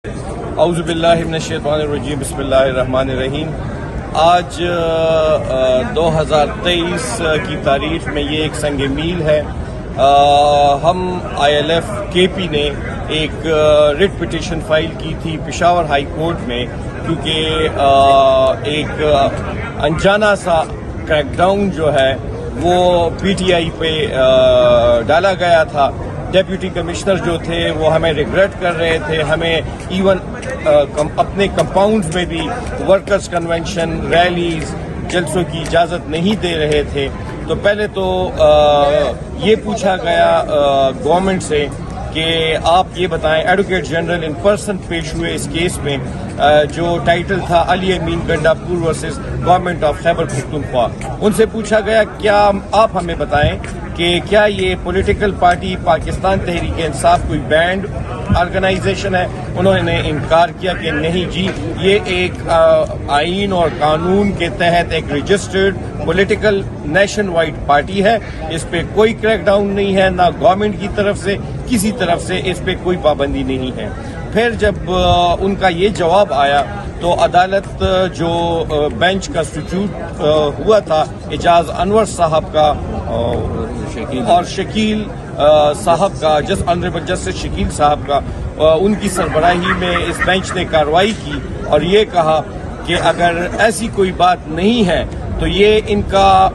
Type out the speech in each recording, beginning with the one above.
اعوذ باللہ من الشیطان الرجیم، بسم اللہ الرحمن الرحیم۔ آج 2023 کی تاریخ میں یہ ایک سنگ میل ہے۔ ہم ILF KP نے ایک ریٹ پٹیشن فائل کی تھی پشاور ہائی کورٹ میں، کیونکہ ایک انجانہ سا کریک ڈاؤن جو ہے وہ PTI پہ ڈالا گیا تھا۔ ڈیپٹی کمشنر جو تھے وہ ہمیں ریگریٹ کر رہے تھے، ہمیں ایون اپنے کمپاؤنڈ میں بھی ورکرز کنونشن، ریلیز، جلسوں کی اجازت نہیں دے رہے تھے۔ تو پہلے تو یہ پوچھا گیا گورنمنٹ سے کہ آپ یہ بتائیں، ایڈوکیٹ جنرل ان پرسن پیش ہوئے اس کیس میں، جو ٹائٹل تھا علی امین گنڈا پور versus government of Khyber Pakhtunkhwa. ان سے پوچھا گیا کیا آپ ہمیں بتائیں کہ کیا یہ پولیٹیکل پارٹی پاکستان تحریک انصاف کوئی بینڈ آرگنائزیشن ہے؟ انہوں نے انکار کیا کہ نہیں جی، یہ ایک آئین اور قانون کے تحت ایک registered political nationwide party ہے، اس پہ کوئی کریک ڈاؤن نہیں ہے، نہ گورنمنٹ کی طرف سے کسی طرف سے اس پہ کوئی پابندی نہیں ہے۔ پھر جب ان کا یہ جواب آیا تو عدالت جو بینچ کانسٹیٹیوٹ ہوا تھا اعجاز انور صاحب کا اور شکیل صاحب کا، آنریبل جسٹس شکیل صاحب کا، ان کی سربراہی میں اس بینچ نے کارروائی کی اور یہ کہا کہ اگر ایسی کوئی بات نہیں ہے تو یہ ان کا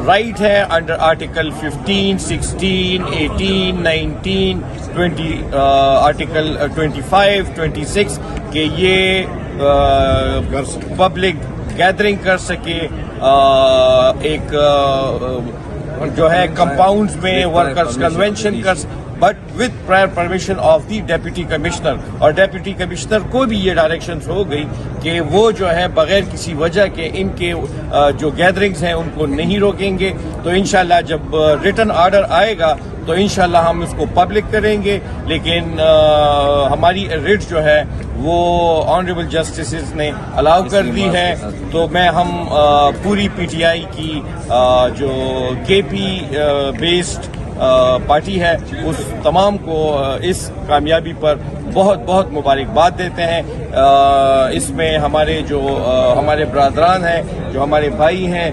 رائٹ ہے انڈر آرٹیکل 15، 16، 18، 19، 20، آرٹیکل 25، 26 کہ یہ پبلک گیدرنگ کر سکے، ایک جو ہے کمپاؤنڈز میں ورکرز کنونشن کر، but with prior permission of the deputy commissioner. اور ڈیپٹی کمشنر کو بھی یہ ڈائریکشنز ہو گئی کہ وہ جو ہے بغیر کسی وجہ کے ان کے جو گیدرنگز ہیں ان کو نہیں روکیں گے۔ تو انشاءاللہ جب ریٹن آرڈر آئے گا تو انشاءاللہ ہم اس کو پبلک کریں گے، لیکن ہماری ریٹ جو ہے وہ آنریبل جسٹسز نے الاؤ کر دی ہے۔ تو ہم پوری PTI کی جو KP بیسڈ پارٹی ہے اس تمام کو اس کامیابی پر بہت بہت مبارکباد دیتے ہیں۔ اس میں ہمارے برادران ہیں، جو ہمارے بھائی ہیں،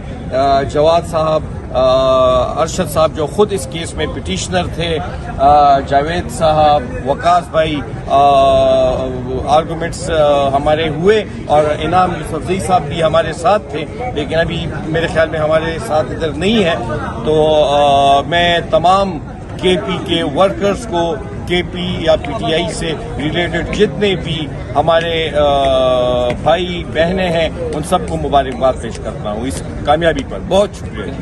جواد صاحب، ارشد صاحب جو خود اس کیس میں پٹیشنر تھے، جاوید صاحب، وقاص بھائی، آرگومنٹس ہمارے ہوئے، اور انعام یوسفزئی صاحب بھی ہمارے ساتھ تھے لیکن ابھی میرے خیال میں ہمارے ساتھ ادھر نہیں ہے۔ تو میں تمام KP کے ورکرز کو، KP یا PTI سے ریلیٹڈ جتنے بھی ہمارے بھائی بہنیں ہیں ان سب کو مبارکباد پیش کرتا ہوں اس کامیابی پر۔ بہت شکریہ۔